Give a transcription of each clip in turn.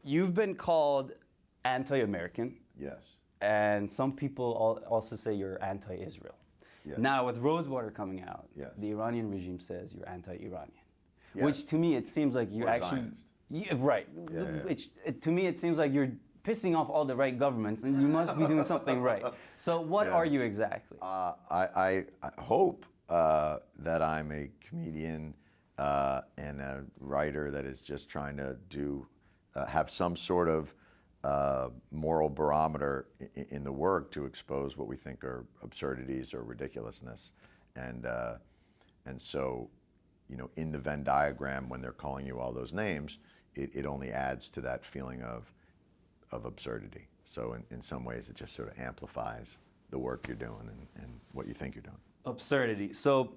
You've been called anti-American, Yes. and some people also say you're anti-Israel. Yes. Now, with Rosewater coming out, Yes. the Iranian regime says you're anti-Iranian, Yes. which to me it seems like you're Or actually Zionist. Yeah, right. Yeah, yeah. Which to me it seems like you're pissing off all the right governments, and you must be doing something right. So, what Yeah. are you exactly? I hope that I'm a comedian and a writer that is just trying to have some sort of moral barometer in the work to expose what we think are absurdities or ridiculousness, and so, in the Venn diagram, when they're calling you all those names, it only adds to that feeling of absurdity. So in some ways, it just sort of amplifies the work you're doing and what you think you're doing. Absurdity. So,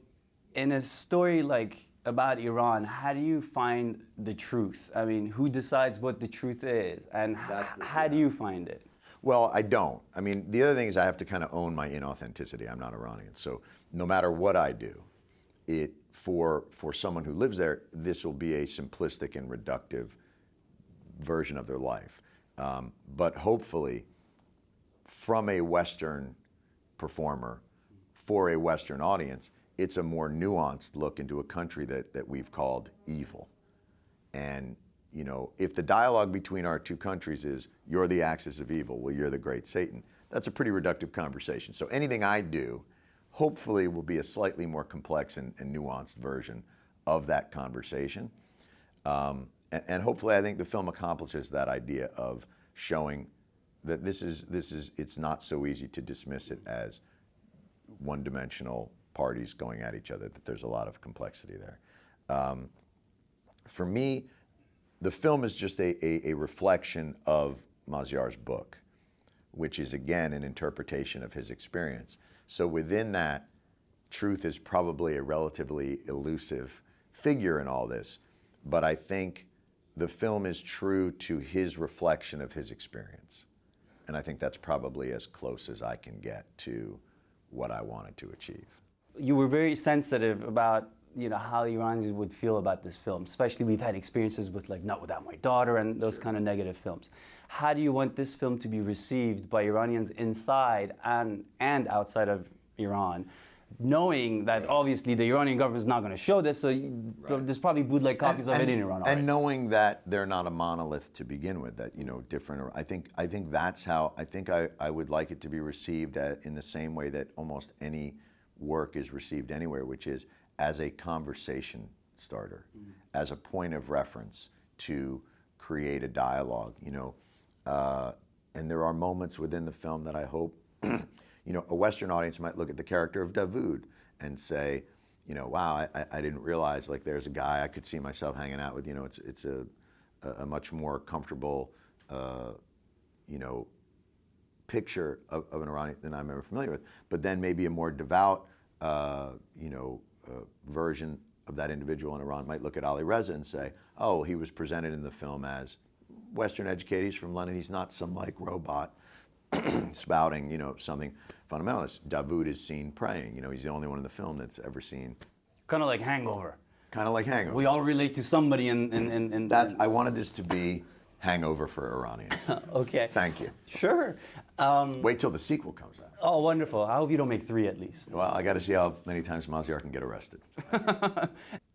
in a story like about Iran, how do you find the truth? I mean, who decides what the truth is, and how do you find it? Well, I don't. I mean, the other thing is I have to kind of own my inauthenticity. I'm not Iranian. So no matter what I do, for someone who lives there, this will be a simplistic and reductive version of their life. But hopefully, from a Western performer, for a Western audience, it's a more nuanced look into a country that we've called evil. And, if the dialogue between our two countries is, you're the axis of evil, well, you're the great Satan, that's a pretty reductive conversation. So anything I do, hopefully, will be a slightly more complex and nuanced version of that conversation. And hopefully, I think the film accomplishes that idea of showing that it's not so easy to dismiss it as one-dimensional parties going at each other, that there's a lot of complexity there. For me, the film is just a reflection of Maziar's book, which is, again, an interpretation of his experience. So within that, truth is probably a relatively elusive figure in all this, but I think the film is true to his reflection of his experience. And I think that's probably as close as I can get to what I wanted to achieve. You were very sensitive about how Iranians would feel about this film, especially we've had experiences with like Not Without My Daughter and those kind of negative films. How do you want this film to be received by Iranians inside and outside of Iran, knowing that obviously the Iranian government is not going to show this, so there's probably bootleg copies of it in Iran already. And knowing that they're not a monolith to begin with, that different. I think that's how I would like it to be received in the same way that almost any work is received anywhere, which is as a conversation starter, as a point of reference to create a dialogue. And there are moments within the film that I hope a Western audience might look at the character of Davood and say, wow, I didn't realize, like, there's a guy I could see myself hanging out with. It's a much more comfortable, picture of an Iranian than I'm ever familiar with. But then maybe a more devout, version of that individual in Iran might look at Ali Reza and say, oh, he was presented in the film as Western educated, he's from London, he's not some like robot spouting, something fundamentalist. Davood is seen praying. He's the only one in the film that's ever seen. Kind of like Hangover. Kind of like Hangover. We all relate to somebody in I wanted this to be Hangover for Iranians. Okay. Thank you. Sure. Wait till the sequel comes out. Oh, wonderful. I hope you don't make 3 at least. Well, I got to see how many times Maziar can get arrested.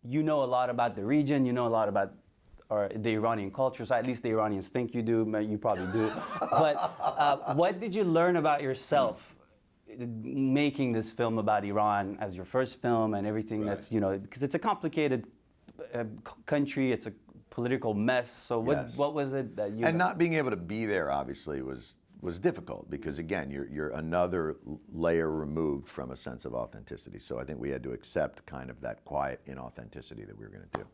You know a lot about the region. You know a lot about the Iranian culture. So at least the Iranians think you do. You probably do. But what did you learn about yourself making this film about Iran as your first film and everything that's, because it's a complicated country. It's a political mess. So what was it that you... And not being able to be there, obviously, was difficult because, again, you're another layer removed from a sense of authenticity. So I think we had to accept kind of that quiet inauthenticity that we were going to do.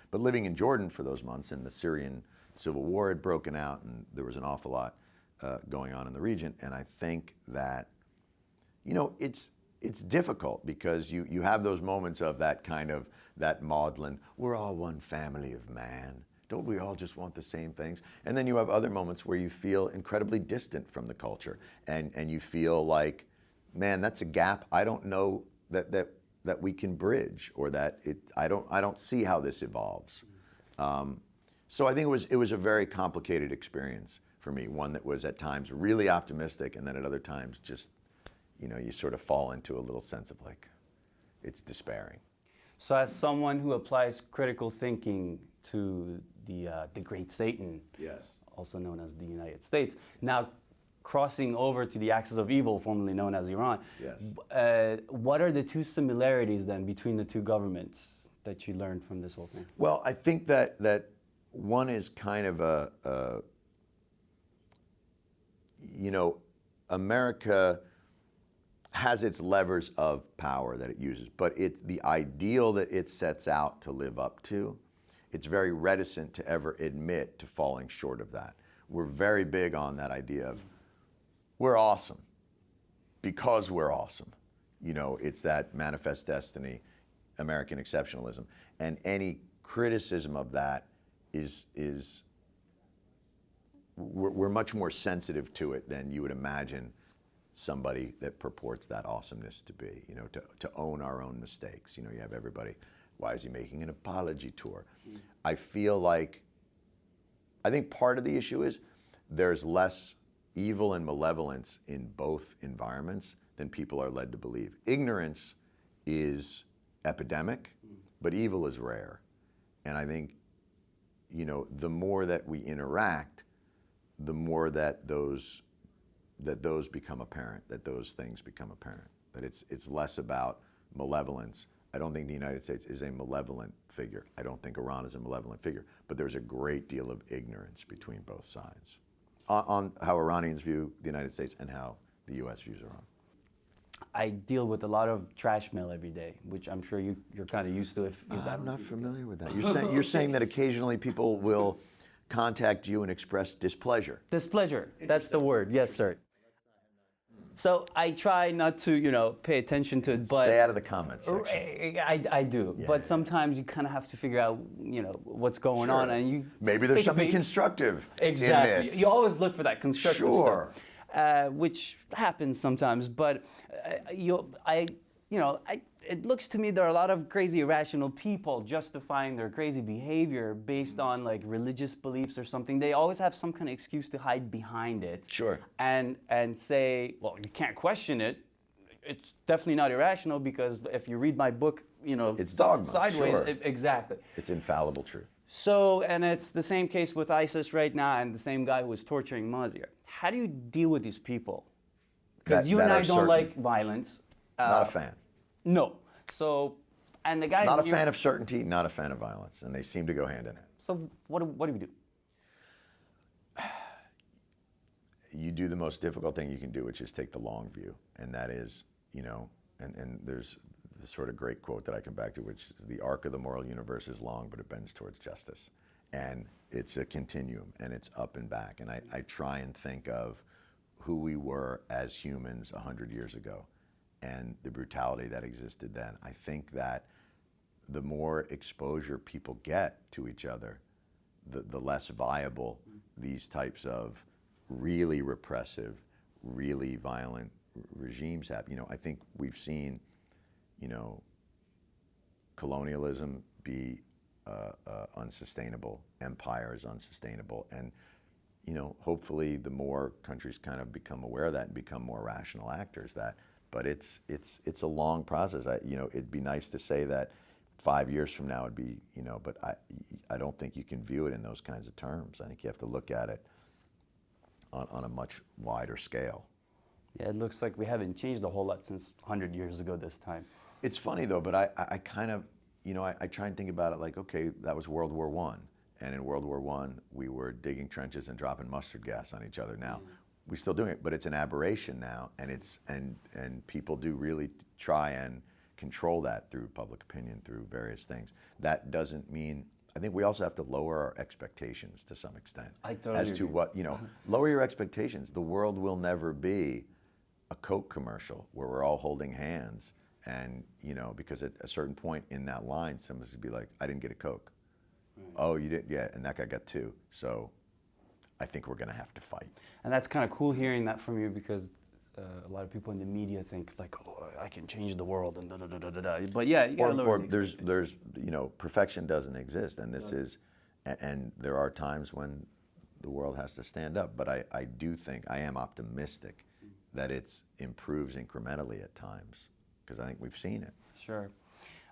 But living in Jordan for those months, and the Syrian civil war had broken out, and there was an awful lot going on in the region, and I think that, it's difficult because you have those moments of that kind of, that maudlin, we're all one family of man. Don't we all just want the same things? And then you have other moments where you feel incredibly distant from the culture, and you feel like, man, that's a gap I don't know that we can bridge, or that I don't see how this evolves. So I think it was a very complicated experience for me, one that was at times really optimistic, and then at other times just, you sort of fall into a little sense of like, it's despairing. So, as someone who applies critical thinking to the Great Satan, Yes. also known as the United States, now crossing over to the axis of evil, formerly known as Iran. Yes. What are the two similarities then between the two governments that you learned from this whole thing? Well, I think that one is kind of America has its levers of power that it uses, but the ideal that it sets out to live up to, it's very reticent to ever admit to falling short of that. We're very big on that idea of we're awesome because we're awesome. It's that manifest destiny, American exceptionalism, and any criticism of that is we're much more sensitive to it than you would imagine somebody that purports that awesomeness to be, to own our own mistakes. You have everybody, why is he making an apology tour? I think part of the issue is there's less evil and malevolence in both environments than people are led to believe. Ignorance is epidemic, but evil is rare. And I think, the more that we interact, the more that those become apparent, that those things become apparent, that it's less about malevolence. I don't think the United States is a malevolent figure. I don't think Iran is a malevolent figure, but there's a great deal of ignorance between both sides on how Iranians view the United States and how the U.S. views Iran. I deal with a lot of trash mail every day, which I'm sure you're kind of used to. If I'm not familiar with that. You're saying that occasionally people will contact you and express displeasure. Displeasure, that's the word. Yes, sir. So I try not to, pay attention to it, but Stay out of the comments section. I do. Yeah, but yeah. sometimes you kind of have to figure out, what's going on, and you maybe there's take a something peek. constructive Exactly. in this. You always look for that constructive Sure. stuff, which happens sometimes. But it looks to me there are a lot of crazy, irrational people justifying their crazy behavior based on like religious beliefs or something. They always have some kind of excuse to hide behind it. Sure. And say, well, you can't question it. It's definitely not irrational because if you read my book, It's dogma, sideways. sure. Exactly. It's infallible truth. So, and it's the same case with ISIS right now and the same guy who was torturing Mazir. How do you deal with these people? Because you and I don't like violence. Not a fan. No. So, and the guys... Not a fan of certainty, not a fan of violence, and they seem to go hand in hand. So what do we do? You do the most difficult thing you can do, which is take the long view, and that is, and there's the sort of great quote that I come back to, which is the arc of the moral universe is long, but it bends towards justice. And it's a continuum, and it's up and back. And I try and think of who we were as humans 100 years ago and the brutality that existed then. I think that the more exposure people get to each other, the less viable these types of really repressive, really violent regimes have. I think we've seen, colonialism be unsustainable, empire is unsustainable, and hopefully the more countries kind of become aware of that and become more rational actors, but it's a long process. It'd be nice to say that 5 years from now it'd be, but I don't think you can view it in those kinds of terms. I think you have to look at it on a much wider scale. Yeah, it looks like we haven't changed a whole lot since 100 years ago this time. It's funny though, but I kind of, I try and think about it like, okay, that was World War I. And in World War I, we were digging trenches and dropping mustard gas on each other. Now, we're still doing it, but it's an aberration now, and people do really try and control that through public opinion, through various things. That doesn't mean, I think we also have to lower our expectations to some extent. I totally as to agree. what, lower your expectations. The world will never be a Coke commercial where we're all holding hands and, because at a certain point in that line, someone's gonna be like, I didn't get a Coke. Right. Oh, you didn't? Yeah, and that guy got 2. So I think we're gonna have to fight. And that's kind of cool hearing that from you because a lot of people in the media think like, oh, I can change the world and da da da da da. But yeah, you gotta lower. Or there's perfection doesn't exist, and this is, and there are times when the world has to stand up. But I do think, I am optimistic that it improves incrementally at times, because I think we've seen it. Sure.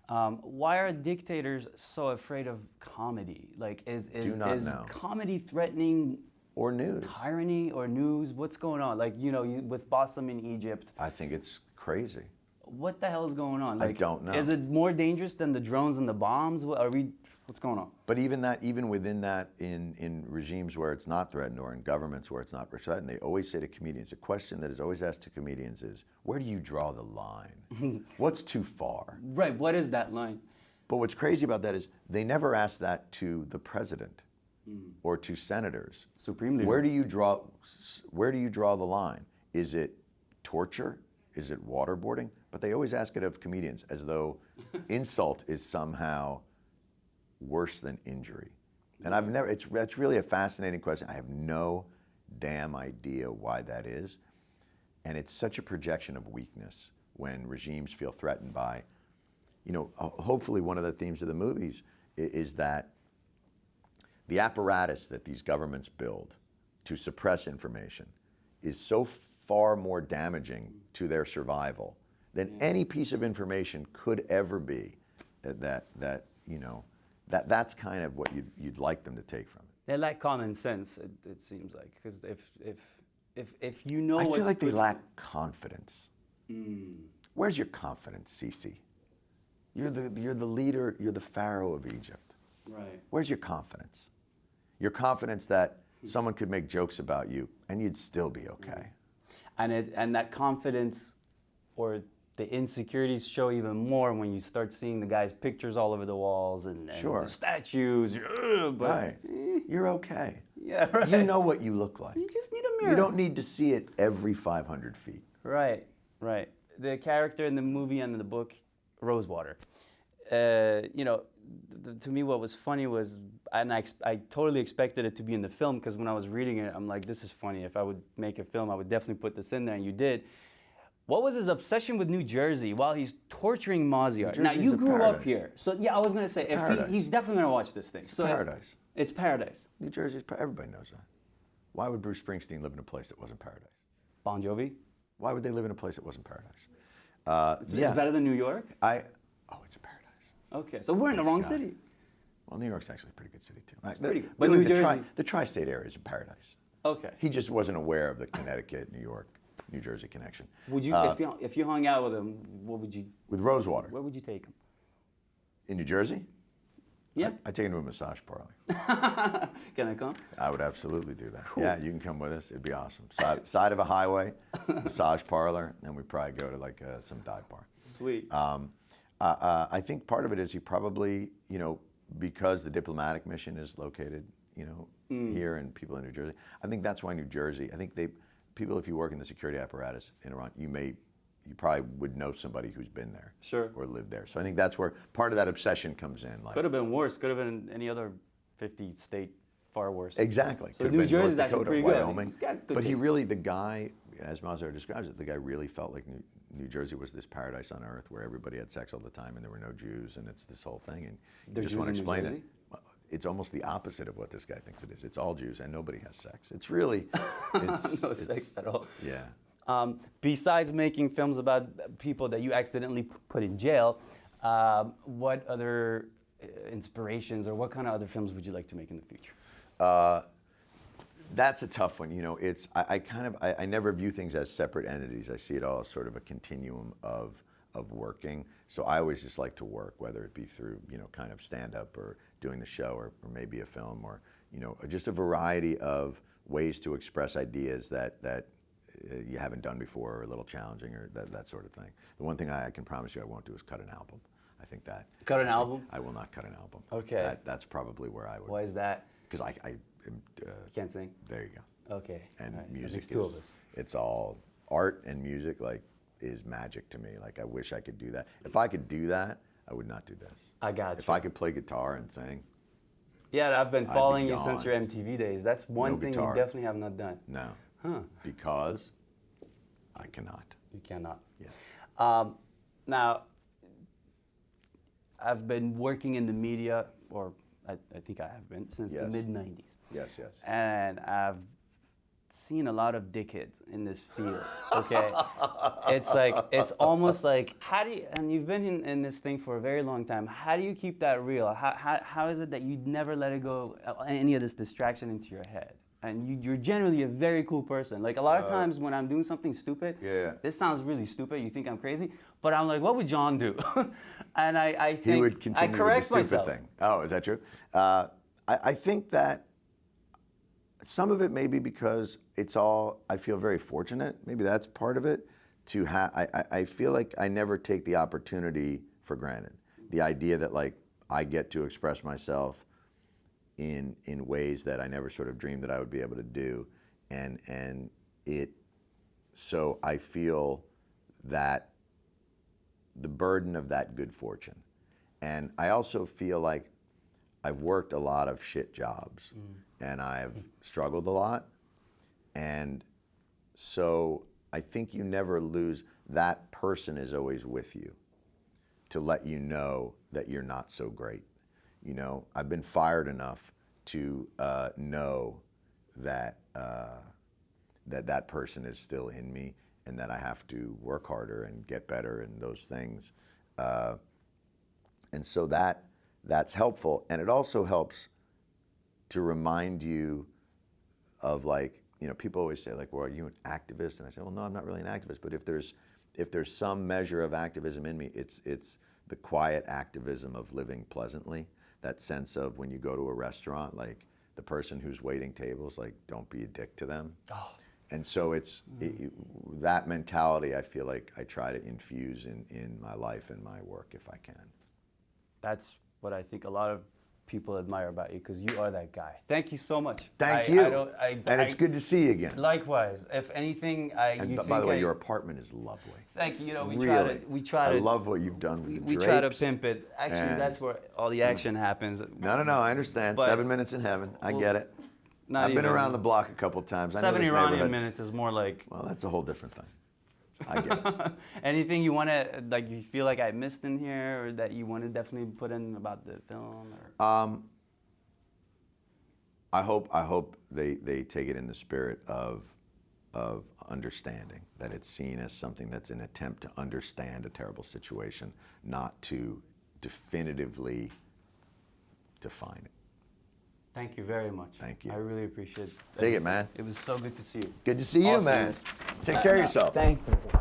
Why are dictators so afraid of comedy? Like, is Do not know. comedy threatening Or news. tyranny or news? What's going on? Like, with Bassem in Egypt, I think it's crazy. what the hell is going on? I Like, don't know. Is it more dangerous than the drones and the bombs? What's going on? But even within that, in regimes where it's not threatened or in governments where it's not threatened, they always say to comedians, a question that is always asked to comedians is, where do you draw the line? What's too far? Right, what is that line? But what's crazy about that is they never ask that to the president or to senators. Supreme leader. Where do you draw the line? Is it torture? Is it waterboarding? But they always ask it of comedians, as though insult is somehow worse than injury. And that's really a fascinating question. I have no damn idea why that is. And it's such a projection of weakness when regimes feel threatened by, hopefully one of the themes of the movies is that the apparatus that these governments build to suppress information is so far more damaging to their survival than any piece of information could ever be. That's kind of what you'd like them to take from it. They lack common sense, it seems like, because if you know I what's feel like they good- lack confidence. Where's your confidence, Sisi? You're the leader, you're the pharaoh of Egypt. Right. Where's your confidence? Your confidence that someone could make jokes about you and you'd still be okay. And that confidence or the insecurities show even more when you start seeing the guy's pictures all over the walls and Sure. the statues. But, Right. You're okay. Yeah, right. You know what you look like. You just need a mirror. You don't need to see it every 500 feet. Right, right. The character in the movie and in the book, Rosewater. To me, what was funny was, and I totally expected it to be in the film, because when I was reading it, I'm like, this is funny. If I would make a film, I would definitely put this in there, and you did. What was his obsession with New Jersey while he's torturing Maziar? Now, Jersey's you a grew paradise. up here. So, yeah, I was going to say, he's definitely going to watch this thing. It's paradise. It's paradise. New Jersey's everybody knows that. Why would Bruce Springsteen live in a place that wasn't paradise? Bon Jovi? Why would they live in a place that wasn't paradise? It's better than New York? It's a paradise. Okay, so we're in the Thanks, wrong God. city. Well, New York's actually a pretty good city, too. It's pretty good. But But New Jersey- the tri-state area is a paradise. Okay. He just wasn't aware of the Connecticut, New York, New Jersey connection. Would you, if you hung out with him, With Rosewater where would you take him? in New Jersey? Yeah. I'd take him to a massage parlor. Can I come? I would absolutely do that. Yeah, you can come with us. It'd be awesome. Side of a highway, massage parlor, and we'd probably go to like some dive bar. Sweet. I think part of it is he probably, because the diplomatic mission is located, here and people in New Jersey. I think that's why New Jersey. I think people, if you work in the security apparatus in Iran, you probably would know somebody who's been there, Sure. or lived there. So I think that's where part of that obsession comes in. Like, Could have been worse. Could have been any other 50 state far worse. exactly. So Could have New been Jersey's North actually Dakota, pretty good. Wyoming. He's got good But he taste. really, the guy, as Mazar describes it, the guy really felt like New Jersey was this paradise on earth where everybody had sex all the time and there were no Jews, and it's this whole thing. And you There are just Jews want to in New explain it. Jersey? It's almost the opposite of what this guy thinks it is. It's all Jews and nobody has sex. It's really, No sex at all. Yeah. Besides making films about people that you accidentally put in jail, what other inspirations or what kind of other films would you like to make in the future? That's a tough one. I never view things as separate entities. I see it all as sort of a continuum of working. So I always just like to work, whether it be through, kind of stand up or doing the show or maybe a film or, just a variety of ways to express ideas that you haven't done before or a little challenging or that sort of thing. The one thing I can promise you I won't do is cut an album. I think that. Cut an album? I will not cut an album. Okay. That's probably where I would. Why is that? Because I am. You can't sing? There you go. Okay. And All right. That music makes two of us. it's all art and music is magic to me. Like I wish I could do that. If I could do that, I would not do this. I got If you. I could play guitar and sing, Yeah, I've been following you gone. since your MTV days. That's one No thing guitar. you definitely have not done. no. Huh. Because I cannot. You cannot. Yes. Now, I've been working in the media, or I think I have been since the Yes. mid-90s. Yes, yes. And I've seen a lot of dickheads in this field, okay? It's like, it's almost like, how do you, and you've been in this thing for a very long time, how do you keep that real? How is it that you never let it go, any of this distraction into your head? And you're generally a very cool person. Like a lot of times when I'm doing something stupid, Yeah. this sounds really stupid, you think I'm crazy, but I'm like, what would Jon do? And I think, He would continue I correct with the stupid myself. thing. Oh, is that true? I think that some of it may be because it's all, I feel very fortunate. Maybe that's part of it. I feel like I never take the opportunity for granted. The idea that like I get to express myself in ways that I never sort of dreamed that I would be able to do. So I feel that the burden of that good fortune. And I also feel like I've worked a lot of shit jobs and I've struggled a lot. And so I think you never lose, that person is always with you to let you know that you're not so great. You know, I've been fired enough to know that that person is still in me and that I have to work harder and get better and those things. And so that's helpful. And it also helps to remind you of like, you know, people always say like, well, are you an activist? And I say, well, no, I'm not really an activist. But if there's some measure of activism in me, it's the quiet activism of living pleasantly. That sense of when you go to a restaurant, like the person who's waiting tables, like don't be a dick to them. Oh. And so that mentality I feel like I try to infuse in my life and my work if I can. That's what I think a lot of people admire about you, because you are that guy. Thank you so much. Thank you. And it's good to see you again. Likewise. If anything, By the way, your apartment is lovely. Thank you. You know, Really. we try to. I love what you've done with the We drapes. try to pimp it. Actually, and- that's where all the action happens. No, I understand. But- 7 minutes in heaven. I get it. Not I've been even- around the block a couple times. I know 7 this Iranian neighborhood. minutes is more like. Well, that's a whole different thing. I get it. Anything you want to, like, you feel like I missed in here, or that you want to definitely put in about the film? Or? I hope they take it in the spirit of understanding, that it's seen as something that's an attempt to understand a terrible situation, not to definitively define it. Thank you very much. Thank you. I really appreciate it. Dig it, man. It was so good to see you. Good to see you, Awesome. man. Take care of yourself. Thank you.